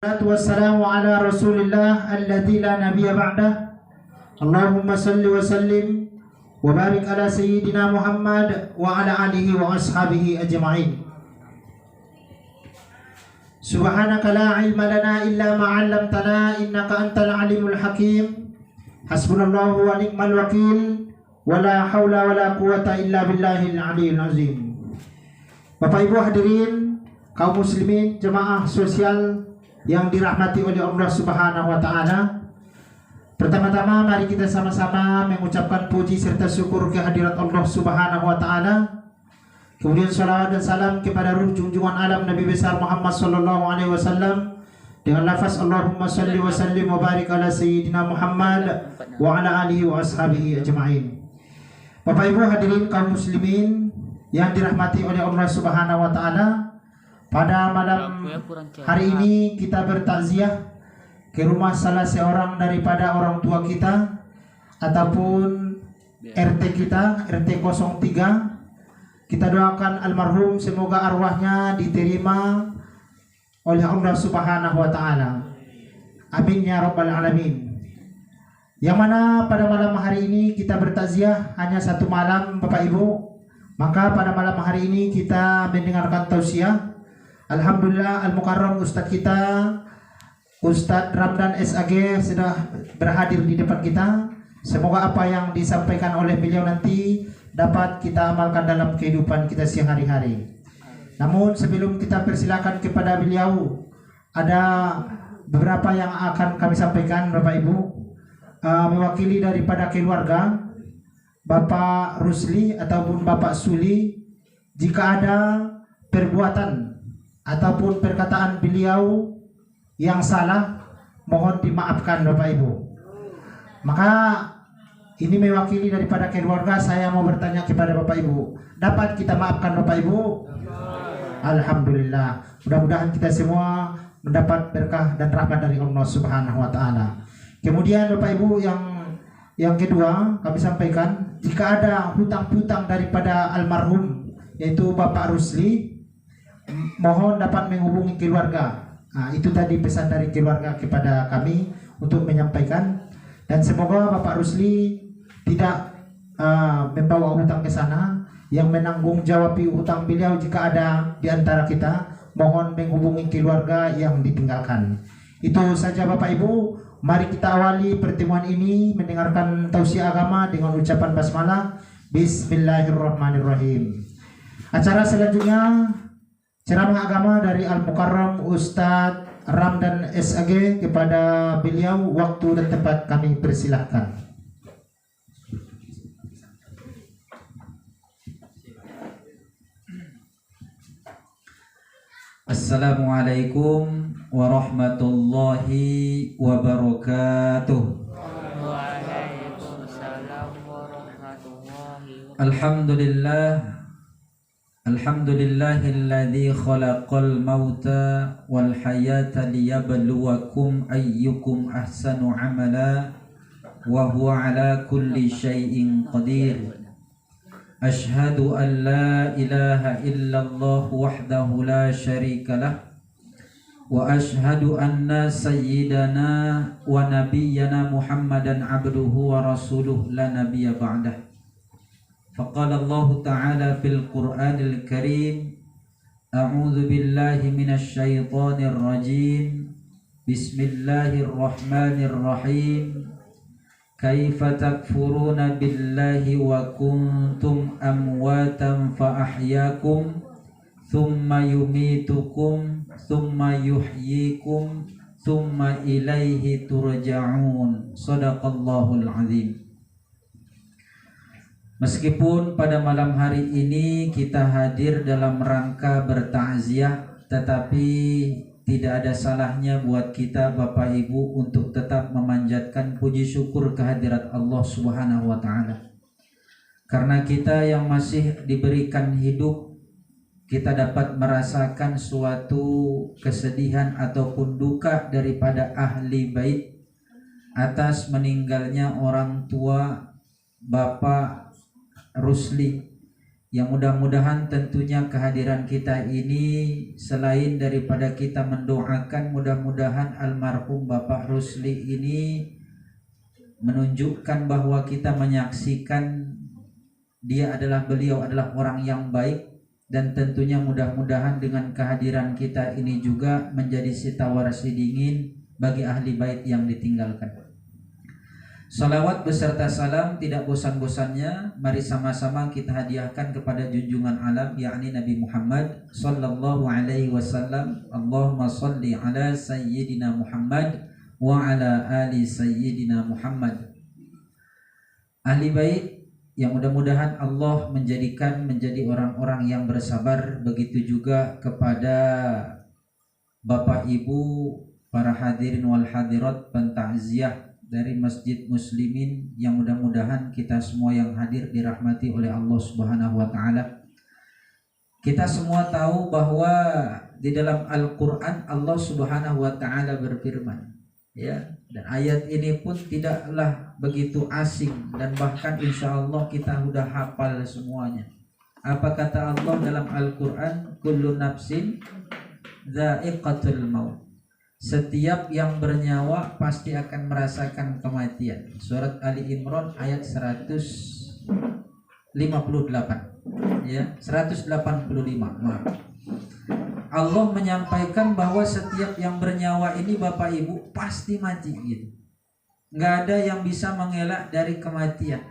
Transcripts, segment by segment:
Wassalamu ala rasulillah alladzi la nabiyya ba'dah. Allahumma salli wa sallim wa barik ala sayyidina Muhammad wa ala alihi wa ashabihi ajma'in. Subhanaka la ilma lana illa ma 'allamtana innaka antal alimul hakim. Hasbunallahu wa ni'mal wakil wa la haula wa la quwata illa billahil aliyyil azim. Bapak Ibu hadirin kaum muslimin jemaah sosial yang dirahmati oleh Allah Subhanahu wa taala. Pertama-tama mari kita sama-sama mengucapkan puji serta syukur kehadirat Allah Subhanahu wa taala. Kemudian salawat dan salam kepada ruh junjungan alam Nabi besar Muhammad sallallahu alaihi wasallam dengan lafaz Allahumma salli wa sallim wa barik ala sayyidina Muhammad wa ala alihi wa ashabihi ajma'in. Bapak Ibu hadirin kaum muslimin yang dirahmati oleh Allah Subhanahu wa taala, pada malam hari ini kita bertakziah ke rumah salah seorang daripada orang tua kita ataupun RT kita, RT 03. Kita doakan almarhum semoga arwahnya diterima oleh Allah Subhanahu wa taala. Amin ya rabbal alamin. Yang mana pada malam hari ini kita bertakziah hanya satu malam Bapak Ibu. Maka pada malam hari ini kita mendengarkan tausiah. Alhamdulillah Al-Mukarram Ustadz kita Ustadz Ramdan SAG sudah berhadir di depan kita. Semoga apa yang disampaikan oleh beliau nanti dapat kita amalkan dalam kehidupan kita sehari-hari. Namun sebelum kita persilakan kepada beliau, ada beberapa yang akan kami sampaikan Bapak Ibu, mewakili daripada keluarga Bapak Rusli ataupun Bapak Suli. Jika ada perbuatan ataupun perkataan beliau yang salah, mohon dimaafkan Bapak Ibu. Maka ini mewakili daripada keluarga, saya mau bertanya kepada Bapak Ibu, dapat kita maafkan Bapak Ibu? Alhamdulillah. Mudah-mudahan kita semua mendapat berkah dan rahmat dari Allah Subhanahu wa taala. Kemudian Bapak Ibu yang kedua kami sampaikan, jika ada hutang-hutang daripada almarhum yaitu Bapak Rusli, mohon dapat menghubungi keluarga. Itu tadi pesan dari keluarga kepada kami untuk menyampaikan, dan semoga Bapak Rusli tidak membawa hutang ke sana. Yang menanggung jawab hutang beliau jika ada di antara kita, mohon menghubungi keluarga yang ditinggalkan. Itu saja Bapak Ibu. Mari kita awali pertemuan ini mendengarkan tausiah agama dengan ucapan basmalah. Bismillahirrahmanirrahim. Acara selanjutnya ceramah agama dari Al-Mukarram Ustadz Ramdan SAG. Kepada beliau waktu dan tempat kami persilahkan. Assalamualaikum warahmatullahi wabarakatuh. Waalaikumsalam warahmatullahi wabarakatuh. Alhamdulillahilladzi khalaqal mauta wal hayata liyabluwakum ayyukum ahsanu amala wa huwa ala kulli syai'in qadir. Ashhadu an la ilaha illallah wahdahu la syarika lah wa ashhadu anna sayyidana wa nabiyyana Muhammadan abduhu wa rasuluh la nabiyya ba'dah. Faqala Allah ta'ala fil Qur'anil Karim, a'udzu billahi minasy syaithanir rajim. Bismillahirrahmanirrahim. Kaifa takfuruna billahi wa kuntum amwatan fa ahyakum thumma yumitukum thumma yuhyikum thumma ilaihi turja'un. Shadaqallahul azim. Meskipun pada malam hari ini kita hadir dalam rangka bertakziah, tetapi tidak ada salahnya buat kita Bapak Ibu untuk tetap memanjatkan puji syukur kehadirat Allah Subhanahu wa taala. Karena kita yang masih diberikan hidup, kita dapat merasakan suatu kesedihan ataupun duka daripada ahli bait atas meninggalnya orang tua Bapak Rusli Yang mudah-mudahan tentunya kehadiran kita ini selain daripada kita mendoakan, mudah-mudahan almarhum Bapak Rusli ini menunjukkan bahwa kita menyaksikan beliau adalah orang yang baik, dan tentunya mudah-mudahan dengan kehadiran kita ini juga menjadi sitawar sidingin bagi ahli bait yang ditinggalkan. Salawat beserta salam tidak bosan-bosannya mari sama-sama kita hadiahkan kepada junjungan alam, yakni Nabi Muhammad sallallahu alaihi wasallam. Allahumma salli ala sayyidina Muhammad wa ala ali sayyidina Muhammad. Ahli bait yang mudah-mudahan Allah menjadikan menjadi orang-orang yang bersabar, begitu juga kepada Bapak Ibu para hadirin wal hadirat pentakziah dari Masjid Muslimin yang mudah-mudahan kita semua yang hadir dirahmati oleh Allah Subhanahu wa taala. Kita semua tahu bahwa di dalam Al-Qur'an Allah Subhanahu wa taala berfirman, ya, dan ayat ini pun tidaklah begitu asing dan bahkan insyaallah kita sudah hafal semuanya. Apa kata Allah dalam Al-Qur'an? Kullu nafsin dha'iqatul maut. Setiap yang bernyawa pasti akan merasakan kematian. Surat Ali Imran ayat 158. Ya, 185. Maaf. Allah menyampaikan bahwa setiap yang bernyawa ini Bapak Ibu pasti mati gitu. Nggak ada yang bisa mengelak dari kematian.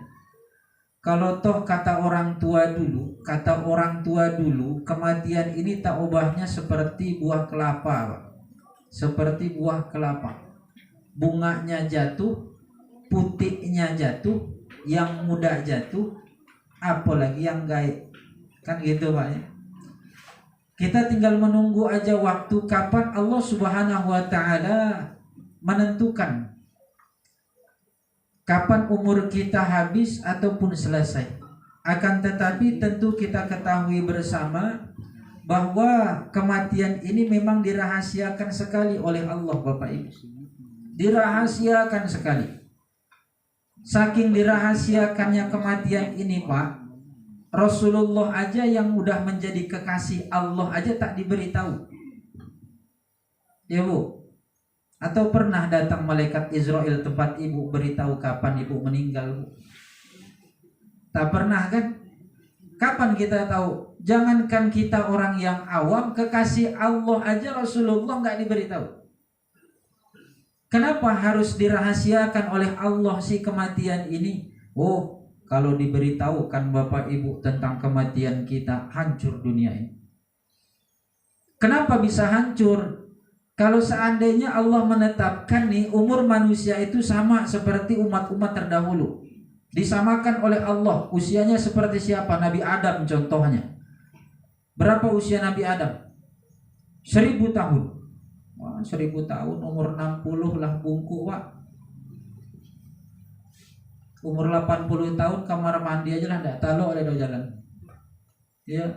Kalau toh kata orang tua dulu, kematian ini tak ubahnya seperti buah kelapa, Pak. Seperti buah kelapa, bunganya jatuh, putihnya jatuh, yang muda jatuh, apalagi yang gaib, kan gitu Pak ya. Kita tinggal menunggu aja waktu kapan Allah Subhanahu wa taala menentukan kapan umur kita habis ataupun selesai. Akan tetapi tentu kita ketahui bersama bahwa kematian ini memang dirahasiakan sekali oleh Allah Bapak Ibu. Dirahasiakan sekali. Saking dirahasiakannya kematian ini Pak, Rasulullah aja yang udah menjadi kekasih Allah aja tak diberitahu. Ya Bu. Atau pernah datang malaikat Israel tempat Ibu beritahu kapan Ibu meninggal Bu? Tak pernah kan? Kapan kita tahu? Jangankan kita orang yang awam, kekasih Allah aja Rasulullah nggak diberitahu. Kenapa harus dirahasiakan oleh Allah si kematian ini? Oh, kalau diberitahukan Bapak Ibu tentang kematian kita, hancur dunia ini. Kenapa bisa hancur? Kalau seandainya Allah menetapkan nih umur manusia itu sama seperti umat-umat terdahulu, disamakan oleh Allah, usianya seperti siapa? Nabi Adam contohnya. Berapa usia Nabi Adam? 1000 tahun. Wah, 1000 tahun, umur 60 lah bungku Pak. Umur 80 tahun kamar mandi aja lah enggak tahu ada jalan. Ya.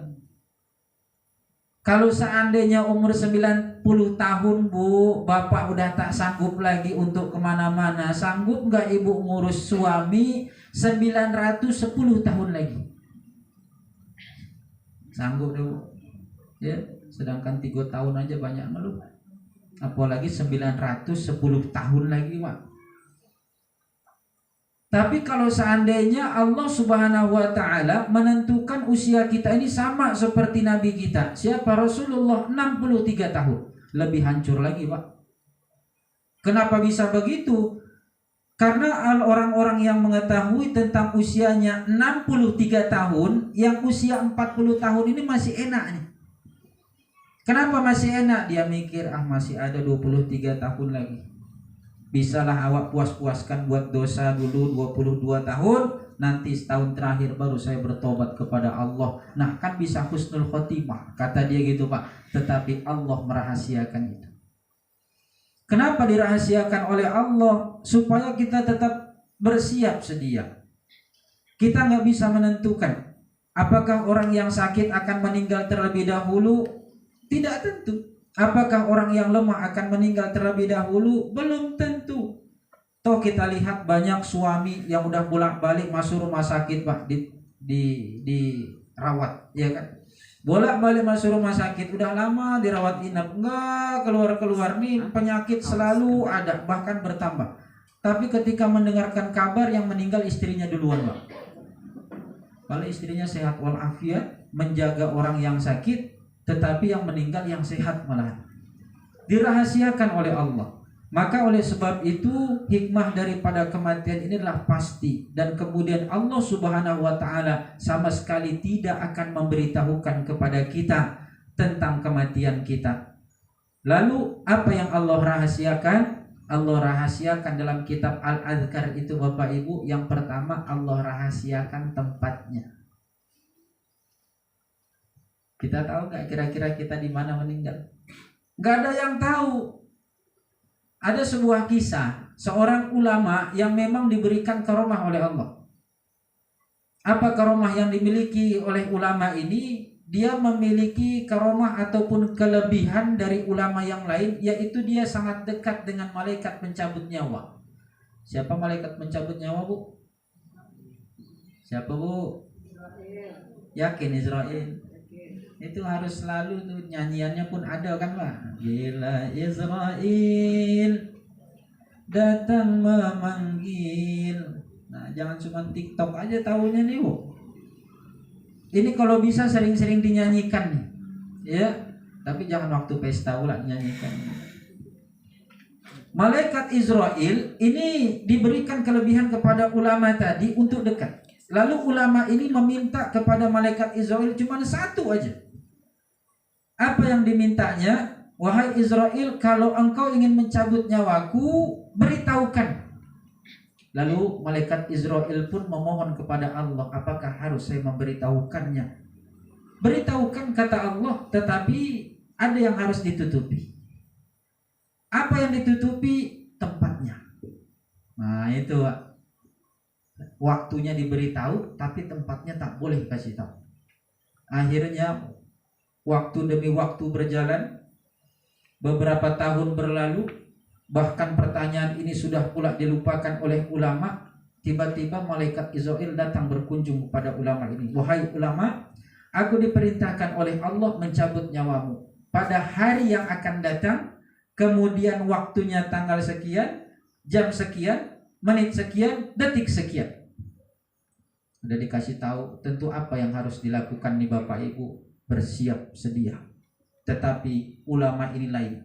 Kalau seandainya umur 90 tahun Bu, Bapak udah tak sanggup lagi untuk kemana-mana, sanggup nggak Ibu ngurus suami 910 tahun lagi? Sanggup deh Bu. Ya, sedangkan 3 tahun aja banyak ngeluh. Apalagi 910 tahun lagi Pak. Tapi kalau seandainya Allah Subhanahu wa taala menentukan usia kita ini sama seperti Nabi kita, siapa? Rasulullah, 63 tahun. Lebih hancur lagi Pak. Kenapa bisa begitu? Karena orang-orang yang mengetahui tentang usianya 63 tahun, yang usia 40 tahun ini masih enak nih. Kenapa masih enak? Dia mikir, masih ada 23 tahun lagi. Bisalah awak puas-puaskan buat dosa dulu 22 tahun, nanti setahun terakhir baru saya bertobat kepada Allah. Nah kan bisa husnul khotimah, kata dia gitu Pak. Tetapi Allah merahasiakan itu. Kenapa dirahasiakan oleh Allah? Supaya kita tetap bersiap sedia. Kita nggak bisa menentukan apakah orang yang sakit akan meninggal terlebih dahulu. Tidak tentu. Apakah orang yang lemah akan meninggal terlebih dahulu? Belum tentu. Toh kita lihat banyak suami yang udah bolak-balik masuk rumah sakit Pak, di rawat, ya kan? Bolak-balik masuk rumah sakit, udah lama dirawat inap, enggak keluar-keluar nih, penyakit selalu ada, bahkan bertambah. Tapi ketika mendengarkan kabar yang meninggal istrinya duluan, Pak. Kalau istrinya sehat walafiat, menjaga orang yang sakit, tetapi yang meninggal yang sehat malahan. Dirahasiakan oleh Allah. Maka oleh sebab itu hikmah daripada kematian ini adalah pasti, dan kemudian Allah Subhanahu wa taala sama sekali tidak akan memberitahukan kepada kita tentang kematian kita. Lalu apa yang Allah rahasiakan? Allah rahasiakan dalam kitab Al-Adhkar itu Bapak Ibu, yang pertama Allah rahasiakan tempatnya. Kita tahu nggak kira-kira kita di mana meninggal? Nggak ada yang tahu. Ada sebuah kisah seorang ulama yang memang diberikan karomah oleh Allah. Apa karomah yang dimiliki oleh ulama ini? Dia memiliki karomah ataupun kelebihan dari ulama yang lain, yaitu dia sangat dekat dengan malaikat pencabut nyawa. Siapa malaikat pencabut nyawa, Bu? Siapa, Bu? Yakin Israel? Itu harus selalu tuh, nyanyiannya pun ada kan, Pak? Bila Israel datang memanggil. Nah, jangan cuma TikTok aja tahunya nih, Bu. Ini kalau bisa sering-sering dinyanyikan nih. Ya, tapi jangan waktu pesta pula nyanyikan. Malaikat Israel ini diberikan kelebihan kepada ulama tadi untuk dekat. Lalu ulama ini meminta kepada malaikat Israel cuma satu aja. Apa yang dimintanya? Wahai Israel, kalau engkau ingin mencabut nyawaku, beritahukan. Lalu malaikat Israel pun memohon kepada Allah, apakah harus saya memberitahukannya? Beritahukan, kata Allah, tetapi ada yang harus ditutupi. Apa yang ditutupi? Tempatnya. Nah itu, waktunya diberitahu, tapi tempatnya tak boleh kasih tahu. Akhirnya waktu demi waktu berjalan, beberapa tahun berlalu, bahkan pertanyaan ini sudah pula dilupakan oleh ulama. Tiba-tiba malaikat Israel datang berkunjung kepada ulama ini. Wahai ulama, aku diperintahkan oleh Allah mencabut nyawamu pada hari yang akan datang, kemudian waktunya tanggal sekian, jam sekian, menit sekian, detik sekian. Sudah dikasih tahu tentu apa yang harus dilakukan nih Bapak Ibu, bersiap sedia. Tetapi ulama ini lain.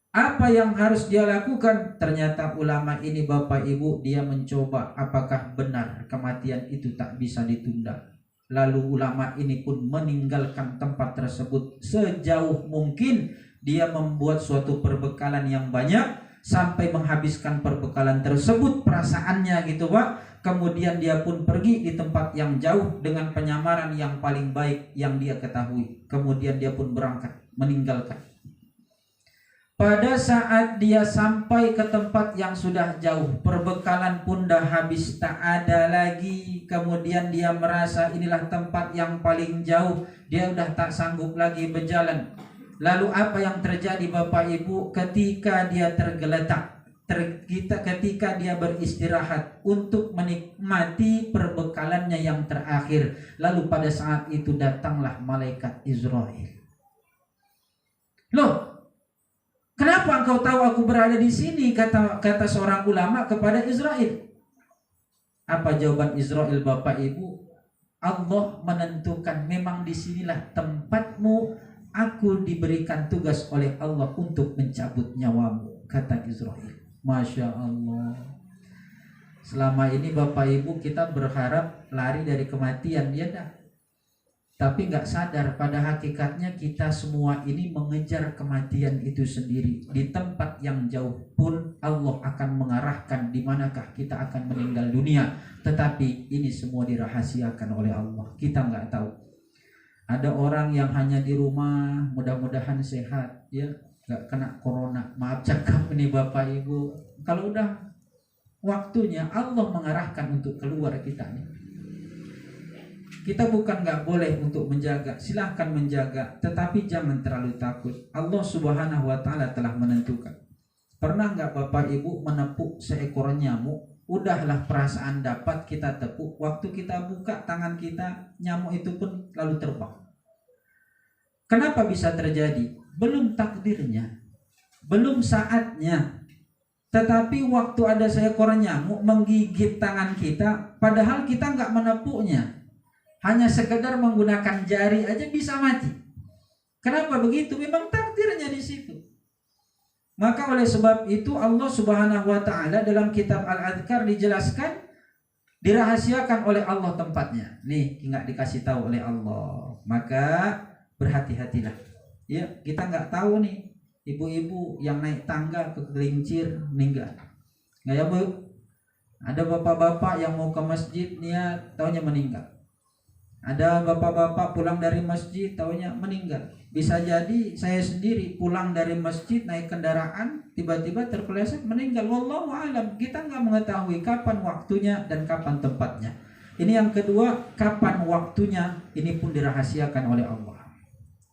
Apa yang harus dia lakukan? Ternyata ulama ini Bapak Ibu, dia mencoba apakah benar kematian itu tak bisa ditunda. Lalu ulama ini pun meninggalkan tempat tersebut sejauh mungkin. Dia membuat suatu perbekalan yang banyak sampai menghabiskan perbekalan tersebut, perasaannya gitu Pak. Kemudian dia pun pergi di tempat yang jauh dengan penyamaran yang paling baik yang dia ketahui. Kemudian dia pun berangkat meninggalkan. Pada saat dia sampai ke tempat yang sudah jauh, perbekalan pun dah habis, tak ada lagi. Kemudian dia merasa inilah tempat yang paling jauh, dia udah tak sanggup lagi berjalan. Lalu apa yang terjadi Bapak Ibu? Ketika dia tergeletak, ketika dia beristirahat untuk menikmati perbekalannya yang terakhir, lalu pada saat itu datanglah malaikat Israel. Loh, kenapa engkau tahu aku berada di sini? Kata seorang ulama kepada Israel. Apa jawaban Israel Bapak Ibu? Allah menentukan memang disinilah tempatmu. Aku diberikan tugas oleh Allah untuk mencabut nyawamu, kata Israel. Masya Allah. Selama ini Bapak Ibu kita berharap lari dari kematian, ya dah. Tapi nggak sadar pada hakikatnya kita semua ini mengejar kematian itu sendiri. Di tempat yang jauh pun Allah akan mengarahkan di manakah kita akan meninggal dunia. Tetapi ini semua dirahasiakan oleh Allah. Kita nggak tahu. Ada orang yang hanya di rumah, mudah-mudahan sehat, ya, nggak kena corona. Maaf cakap nih Bapak Ibu. Kalau udah waktunya Allah mengarahkan untuk keluar kita nih. Kita bukan nggak boleh untuk menjaga, silahkan menjaga, tetapi jangan terlalu takut. Allah Subhanahu wa Ta'ala telah menentukan. Pernah nggak Bapak Ibu menepuk seekor nyamuk? udahlah perasaan dapat kita tepuk, waktu kita buka tangan kita, nyamuk itu pun lalu terbang. Kenapa bisa terjadi? Belum takdirnya, belum saatnya. Tetapi waktu ada seekor nyamuk menggigit tangan kita, padahal kita nggak menepuknya, hanya sekedar menggunakan jari aja bisa mati. Kenapa begitu? Memang takdirnya di situ. Maka oleh sebab itu Allah Subhanahu wa taala dalam kitab Al-Adhkar dijelaskan, dirahasiakan oleh Allah tempatnya. Nih, nggak dikasih tahu oleh Allah. Maka berhati-hatilah. Ya, kita nggak tahu nih, ibu-ibu yang naik tangga ke gelincir meninggal. Nggak ya, Bu? Ada bapak-bapak yang mau ke masjid, dia taunya meninggal. Ada bapak-bapak pulang dari masjid, taunya meninggal. Bisa jadi saya sendiri pulang dari masjid naik kendaraan, tiba-tiba terpeleset meninggal. Wallahu alam. Kita nggak mengetahui kapan waktunya dan kapan tempatnya. Ini yang kedua, kapan waktunya, ini pun dirahasiakan oleh Allah.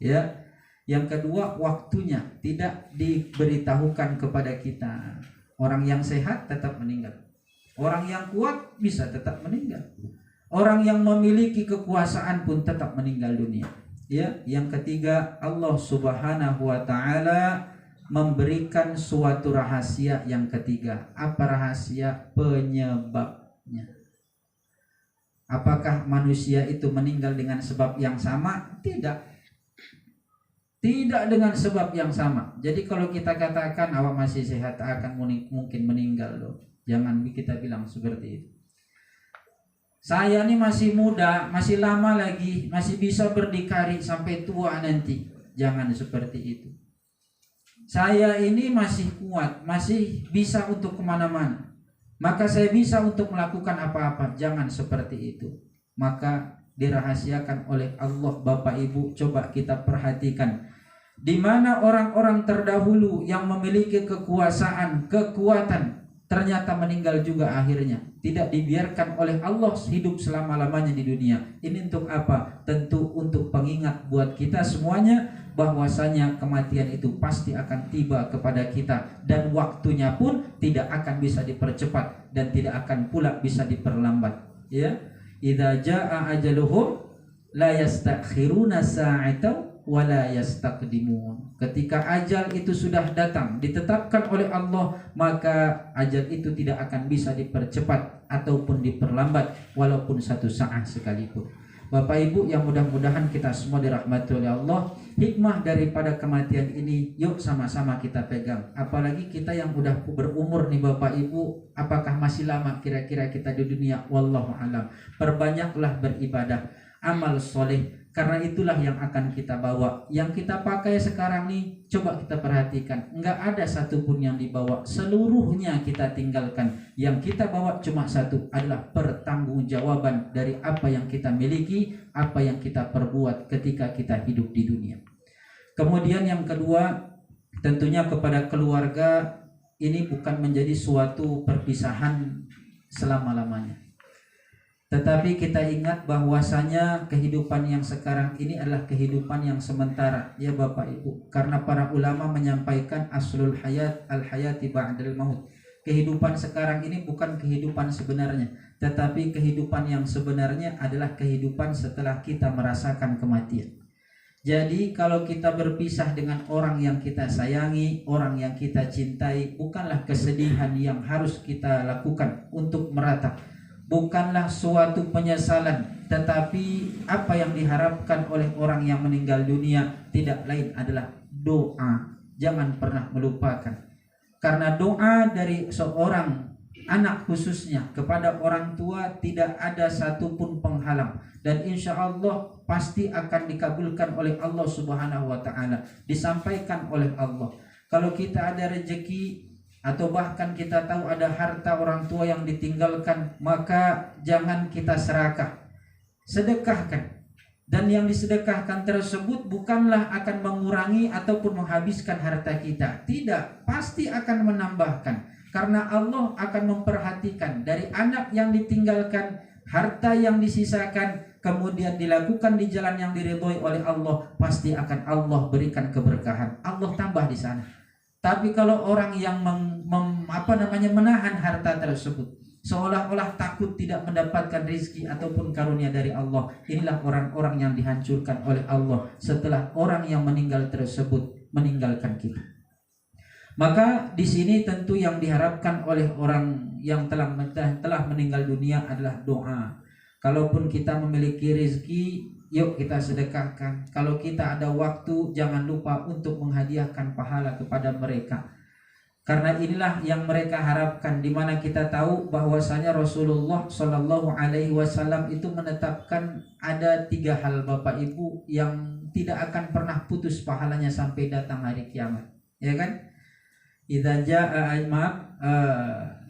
Ya. Yang kedua, waktunya tidak diberitahukan kepada kita. Orang yang sehat tetap meninggal. Orang yang kuat bisa tetap meninggal. Orang yang memiliki kekuasaan pun tetap meninggal dunia. Ya, yang ketiga, Allah Subhanahu wa taala memberikan suatu rahasia yang ketiga. Apa rahasia? Penyebabnya. Apakah manusia itu meninggal dengan sebab yang sama? Tidak. Tidak dengan sebab yang sama. Jadi kalau kita katakan awak masih sehat akan mungkin meninggal loh. Jangan kita bilang seperti itu. Saya ini masih muda, masih lama lagi, masih bisa berdikari sampai tua nanti. Jangan seperti itu. Saya ini masih kuat, masih bisa untuk kemana-mana. Maka saya bisa untuk melakukan apa-apa. Jangan seperti itu. Maka dirahasiakan oleh Allah. Bapak Ibu, coba kita perhatikan. Di mana orang-orang terdahulu yang memiliki kekuasaan, kekuatan, ternyata meninggal juga akhirnya. Tidak dibiarkan oleh Allah hidup selama-lamanya di dunia. Ini untuk apa? Tentu untuk pengingat buat kita semuanya bahwasanya kematian itu pasti akan tiba kepada kita, dan waktunya pun tidak akan bisa dipercepat dan tidak akan pula bisa diperlambat. Ya, idza jaa ajaluhum la yastakhiruna sa'atan wa la yastaqdimun. Ketika ajal itu sudah datang, ditetapkan oleh Allah, maka ajal itu tidak akan bisa dipercepat ataupun diperlambat walaupun satu saat sekalipun. Bapak Ibu yang mudah-mudahan kita semua dirahmati oleh Allah, hikmah daripada kematian ini yuk sama-sama kita pegang. Apalagi kita yang udah berumur nih Bapak Ibu, apakah masih lama kira-kira kita di dunia? Wallahu alam. Perbanyaklah beribadah, amal soleh, karena itulah yang akan kita bawa. Yang kita pakai sekarang nih, coba kita perhatikan, enggak ada satupun yang dibawa, seluruhnya kita tinggalkan. Yang kita bawa cuma satu, adalah pertanggungjawaban dari apa yang kita miliki, apa yang kita perbuat ketika kita hidup di dunia. Kemudian yang kedua, tentunya kepada keluarga, ini bukan menjadi suatu perpisahan selama-lamanya. Tetapi kita ingat bahwasanya kehidupan yang sekarang ini adalah kehidupan yang sementara, ya Bapak Ibu. Karena para ulama menyampaikan aslul hayat al-hayati ba'dal maut. Kehidupan sekarang ini bukan kehidupan sebenarnya, tetapi kehidupan yang sebenarnya adalah kehidupan setelah kita merasakan kematian. Jadi kalau kita berpisah dengan orang yang kita sayangi, orang yang kita cintai, bukanlah kesedihan yang harus kita lakukan untuk meratap. Bukanlah suatu penyesalan, tetapi apa yang diharapkan oleh orang yang meninggal dunia tidak lain adalah doa. Jangan pernah melupakan, karena doa dari seorang anak khususnya kepada orang tua tidak ada satupun penghalang, dan insya Allah pasti akan dikabulkan oleh Allah Subhanahu wa ta'ala. Disampaikan oleh Allah, kalau kita ada rezeki atau bahkan kita tahu ada harta orang tua yang ditinggalkan, maka jangan kita serakah, sedekahkan. Dan yang disedekahkan tersebut bukanlah akan mengurangi ataupun menghabiskan harta kita, tidak, pasti akan menambahkan. Karena Allah akan memperhatikan dari anak yang ditinggalkan, harta yang disisakan, kemudian dilakukan di jalan yang diridhoi oleh Allah, pasti akan Allah berikan keberkahan, Allah tambah di sana. Tapi kalau orang yang menahan harta tersebut seolah-olah takut tidak mendapatkan rezeki ataupun karunia dari Allah. Inilah orang-orang yang dihancurkan oleh Allah setelah orang yang meninggal tersebut meninggalkan kita. Maka di sini tentu yang diharapkan oleh orang yang telah meninggal dunia adalah doa. Kalaupun kita memiliki rezeki, yuk kita sedekahkan. Kalau kita ada waktu, jangan lupa untuk menghadiahkan pahala kepada mereka. Karena inilah yang mereka harapkan, di mana kita tahu bahwasanya Rasulullah Shallallahu Alaihi Wasallam itu menetapkan ada 3 hal Bapak Ibu yang tidak akan pernah putus pahalanya sampai datang hari kiamat, ya kan?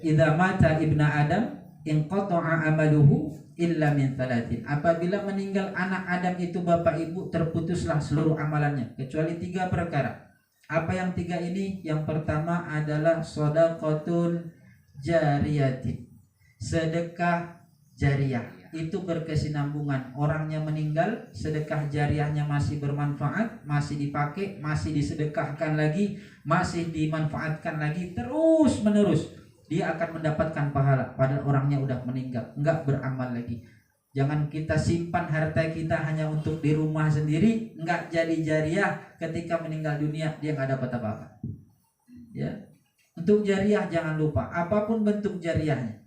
Idza mata ibna Adam inqata'a amaluhu illa min 3. Apabila meninggal anak Adam itu Bapak Ibu, terputuslah seluruh amalannya kecuali 3 perkara. Apa yang 3 ini? Yang pertama adalah shadaqatun jariyatin, sedekah jariah. Itu berkesinambungan. Orangnya meninggal, sedekah jariahnya masih bermanfaat, masih dipakai, masih disedekahkan lagi, masih dimanfaatkan lagi, terus menerus. Dia akan mendapatkan pahala. Padahal orangnya udah meninggal, enggak beramal lagi. Jangan kita simpan harta kita hanya untuk di rumah sendiri, enggak jadi jariah. Ketika meninggal dunia dia enggak dapat apa-apa. Ya. Untuk jariah jangan lupa, apapun bentuk jariahnya.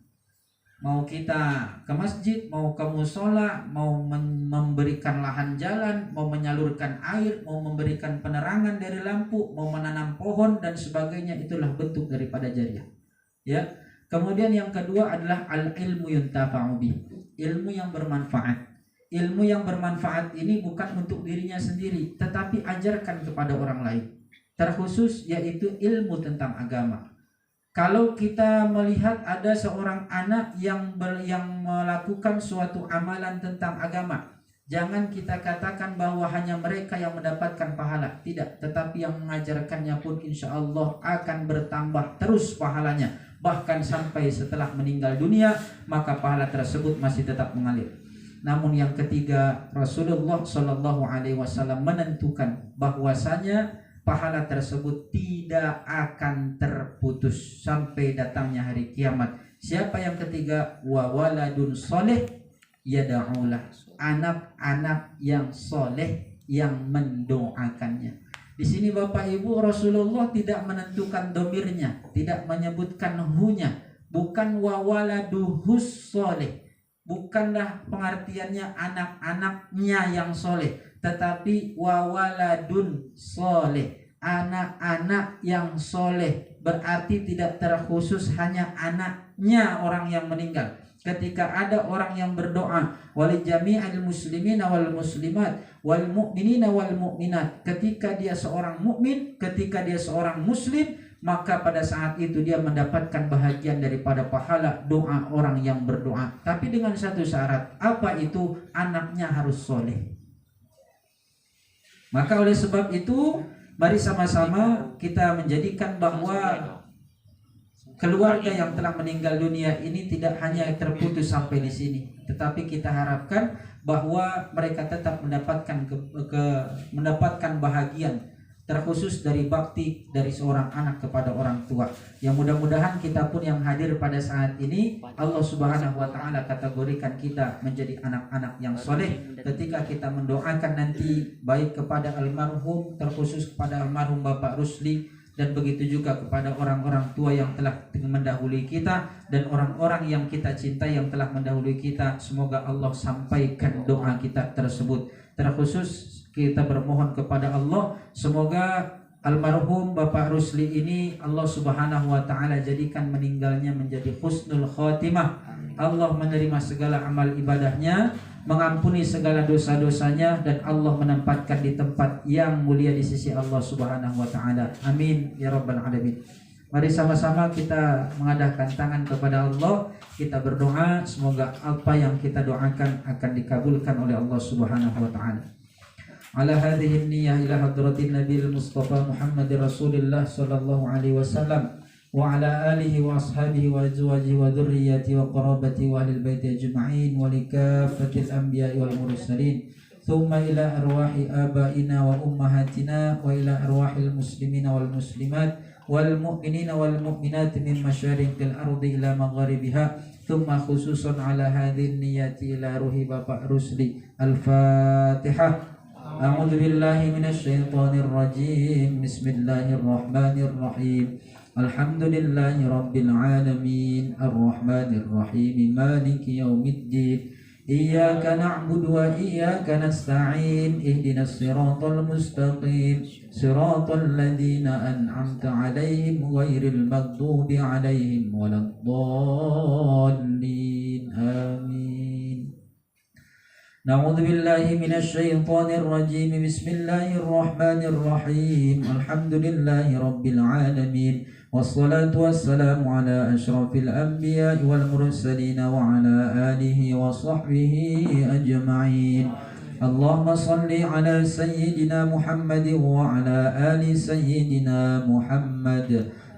Mau kita ke masjid, mau ke musola, mau memberikan lahan jalan, mau menyalurkan air, mau memberikan penerangan dari lampu, mau menanam pohon dan sebagainya, itulah bentuk daripada jariah. Ya. Kemudian yang kedua adalah al-ilmu yuntafa'u bih, ilmu yang bermanfaat. Ilmu yang bermanfaat ini bukan untuk dirinya sendiri, tetapi ajarkan kepada orang lain. Terkhusus yaitu ilmu tentang agama. Kalau kita melihat ada seorang anak yang melakukan suatu amalan tentang agama, jangan kita katakan bahwa hanya mereka yang mendapatkan pahala. Tidak, tetapi yang mengajarkannya pun insya Allah akan bertambah terus pahalanya. Bahkan sampai setelah meninggal dunia, maka pahala tersebut masih tetap mengalir. Namun yang ketiga, Rasulullah Shallallahu Alaihi Wasallam menentukan bahwasanya pahala tersebut tidak akan terputus sampai datangnya hari kiamat. Siapa yang ketiga? Wa waladun soleh yada'ulah, anak-anak yang soleh yang mendoakannya. Di sini Bapak Ibu, Rasulullah tidak menentukan domirnya, tidak menyebutkan hunya, bukan wa waladuhus soleh, bukanlah pengertiannya anak-anaknya yang soleh, tetapi wa waladun soleh, anak-anak yang soleh. Berarti tidak terkhusus hanya anaknya orang yang meninggal. Ketika ada orang yang berdoa wali jami'il muslimina wal muslimat wal mu'minina wal mu'minat, ketika dia seorang mukmin, ketika dia seorang muslim, maka pada saat itu dia mendapatkan bahagian daripada pahala doa orang yang berdoa. Tapi dengan satu syarat, apa itu? Anaknya harus soleh. Maka oleh sebab itu, mari sama-sama kita menjadikan bahwa keluarga yang telah meninggal dunia ini tidak hanya terputus sampai di sini, tetapi kita harapkan bahwa mereka tetap mendapatkan bahagian terkhusus dari bakti dari seorang anak kepada orang tua. Yang mudah-mudahan kita pun yang hadir pada saat ini, Allah Subhanahu wa taala kategorikan kita menjadi anak-anak yang soleh ketika kita mendoakan nanti, baik kepada almarhum, terkhusus kepada almarhum Bapak Rusli, dan begitu juga kepada orang-orang tua yang telah mendahului kita dan orang-orang yang kita cintai yang telah mendahului kita. Semoga Allah sampaikan doa kita tersebut. Terkhusus kita bermohon kepada Allah, semoga almarhum Bapak Rusli ini Allah Subhanahu wa taala jadikan meninggalnya menjadi husnul khotimah. Allah menerima segala amal ibadahnya, mengampuni segala dosa-dosanya, dan Allah menempatkan di tempat yang mulia di sisi Allah Subhanahu wa taala. Amin ya rabbal alamin. Mari sama-sama kita mengadakan tangan kepada Allah, kita berdoa semoga apa yang kita doakan akan dikabulkan oleh Allah Subhanahu wa taala. Ala hadhihi niyyah ila hadratin Nabil Mustafa Muhammad Rasulullah sallallahu alaihi wasallam wa ala alihi wa ashabihi wa azwajihi wa dhurriyyati wa qarabati wa ahlil baiti ajma'in wa likaffatil anbiya'i wal mursalin thumma ila arwahi abaina wa ummahatina wa ila arwahil muslimina wal muslimat والمؤمنين والمؤمنات من مشارق الأرض إلى مغاربها ثم خصوصا على هذه النية إلى روح Bapak Rusli. Al-Fatihah. أعوذ بالله من الشيطان الرجيم. بسم الله الرحمن الرحيم. الحمد لله رب العالمين الرحمن الرحيم مالك يوم الدين إياك نعبد وإياك نستعين اهدنا الصراط المستقيم صراط الذين أنعمت عليهم غير المغضوب عليهم ولا الضالين آمين. نعوذ بالله من الشيطان الرجيم. بسم الله الرحمن الرحيم. الحمد لله رب العالمين والصلاة والسلام على أشرف الأنبياء والمرسلين وعلى آله وصحبه أجمعين. اللهم صل على سيدنا محمد وعلى آل سيدنا محمد.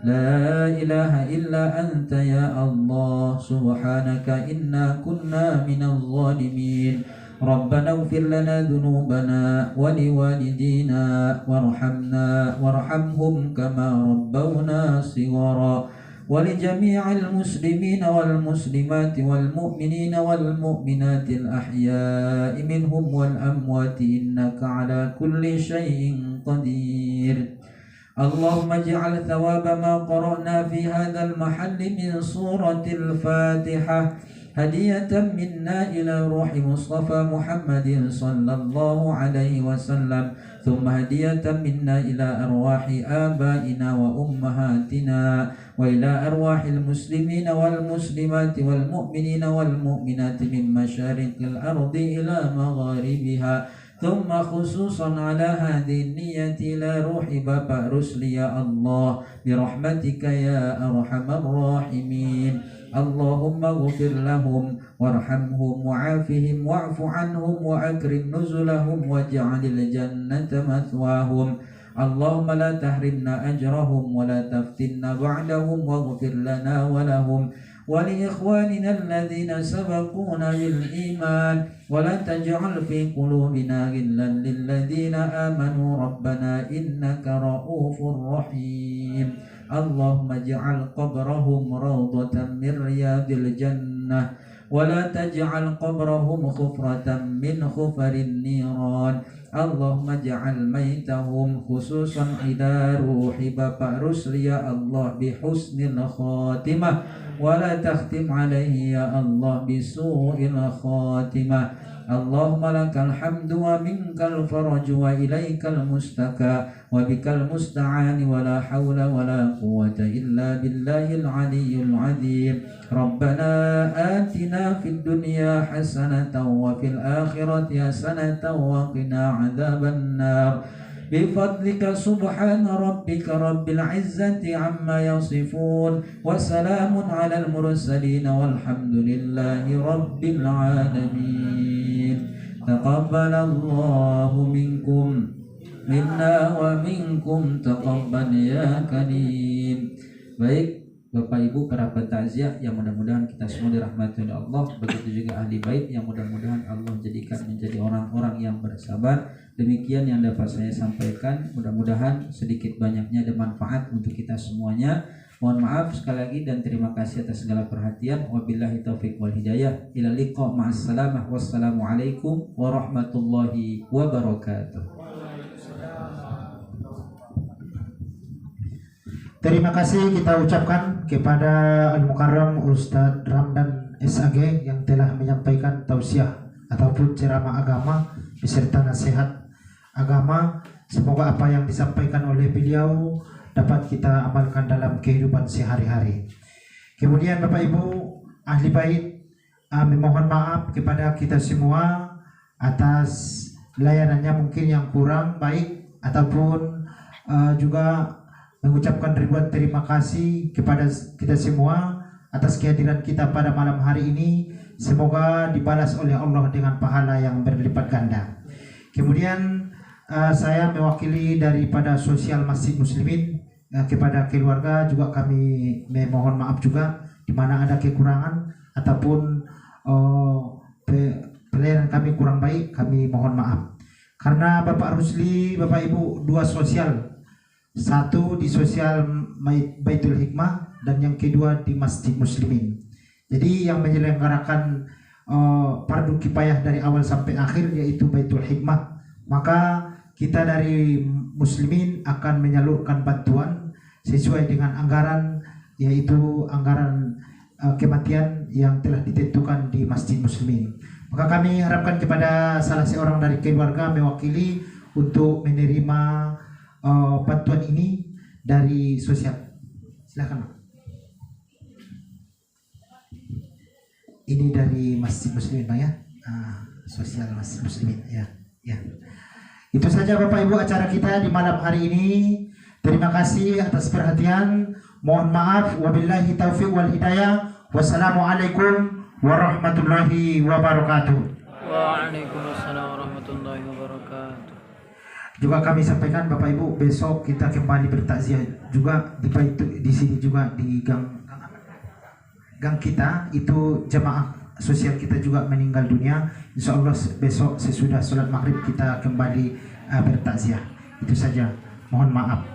لا إله إلا أنت يا الله سبحانك إنا كنا من الظالمين. ربنا اغفر لنا ذنوبنا ولوالدينا وارحمنا وارحمهم كما ربونا صغارا ولجميع المسلمين والمسلمات والمؤمنين والمؤمنات الأحياء منهم والأموات إنك على كل شيء قدير. اللهم اجعل ثواب ما قرأنا في هذا المحل من سورة الفاتحة هدية منا إلى روح مصطفى محمد صلى الله عليه وسلم ثم هدية منا إلى أرواح آبائنا وأمهاتنا وإلى أرواح المسلمين والمسلمات والمؤمنين والمؤمنات من مشارق الأرض إلى مغاربها ثم خصوصا على هذه النية إلى روح Bapak Rusli ya Allah برحمتك يا أرحم الراحمين. اللهم اغفر لهم وارحمهم وعافهم واعف عنهم وأكرم نزلهم واجعل الجنة مثواهم. اللهم لا تحرمنا أجرهم ولا تفتنا بعدهم واغفر لنا ولهم ولإخواننا الذين سبقونا بالإيمان ولا تجعل في قلوبنا غلا للذين آمنوا ربنا إنك رؤوف رحيم. اللهم اجعل قبرهم روضة من رياض الجنة ولا تجعل قبرهم خفرة من خفر النيران. اللهم اجعل ميتهم خصوصا إلى روح Bapak Rusli ya Allah بحسن الخاتمة ولا تختم عليه يا الله بسوء الخاتمة. اللهم لك الحمد ومنك الفرج وإليك المستكى وبك المستعان ولا حول ولا قوة إلا بالله العلي العظيم. ربنا آتنا في الدنيا حسنة وفي الآخرة حسنة وقنا عذاب النار بفضلك سبحان ربك رب العزة عما يصفون وسلام على المرسلين والحمد لله رب العالمين. تقبل الله منكم منا ومنكم تقبل يا كريم. Baik Bapak Ibu para pentakziah yang mudah-mudahan kita semua dirahmati oleh Allah, begitu juga ahli bait yang mudah-mudahan Allah jadikan menjadi orang-orang yang bersabar. Demikian yang dapat saya sampaikan, mudah-mudahan sedikit banyaknya ada manfaat untuk kita semuanya. Mohon maaf sekali lagi dan terima kasih atas segala perhatian. Wabillahi taufiq wal hidayah. Ila liqa ma'assalamah. Wassalamualaikum warahmatullahi wabarakatuh. Terima kasih kita ucapkan kepada Al-Mukarram Ustadz Ramdan SAG yang telah menyampaikan tausiah ataupun ceramah agama beserta nasihat agama. Semoga apa yang disampaikan oleh beliau dapat kita amalkan dalam kehidupan sehari-hari. Kemudian Bapak Ibu ahli bait memohon maaf kepada kita semua atas layanannya mungkin yang kurang baik ataupun juga mengucapkan ribuan terima kasih kepada kita semua atas kehadiran kita pada malam hari ini. Semoga dibalas oleh Allah dengan pahala yang berlipat ganda. Kemudian saya mewakili daripada sosial Masjid Muslimin kepada keluarga juga kami memohon maaf juga di mana ada kekurangan ataupun pelayanan kami kurang baik, kami mohon maaf. Karena Bapak Rusli, Bapak Ibu dua sosial, satu di sosial Baitul Hikmah, dan yang kedua di Masjid Muslimin. Jadi yang menyelenggarakan fardu kifayah dari awal sampai akhir yaitu Baitul Hikmah. Maka kita dari Muslimin akan menyalurkan bantuan sesuai dengan anggaran, yaitu anggaran kematian yang telah ditentukan di Masjid Muslimin. Maka kami harapkan kepada salah seorang dari keluarga mewakili untuk menerima bantuan ini dari sosial. Silakan. Ini dari Masjid Muslimin, Pak ya. Sosial Masjid Muslimin ya. Ya. Itu saja Bapak Ibu acara kita di malam hari ini. Terima kasih atas perhatian. Mohon maaf, wabillahi taufiq wal hidayah. Wassalamualaikum warahmatullahi wabarakatuh. Waalaikumsalam warahmatullahi wabarakatuh. Juga kami sampaikan Bapak Ibu, besok kita kembali bertakziah juga di sini juga di gang kita, itu jemaah sosial kita juga meninggal dunia. Insya Allah besok sesudah sholat maghrib kita kembali bertakziah. Itu saja, mohon maaf.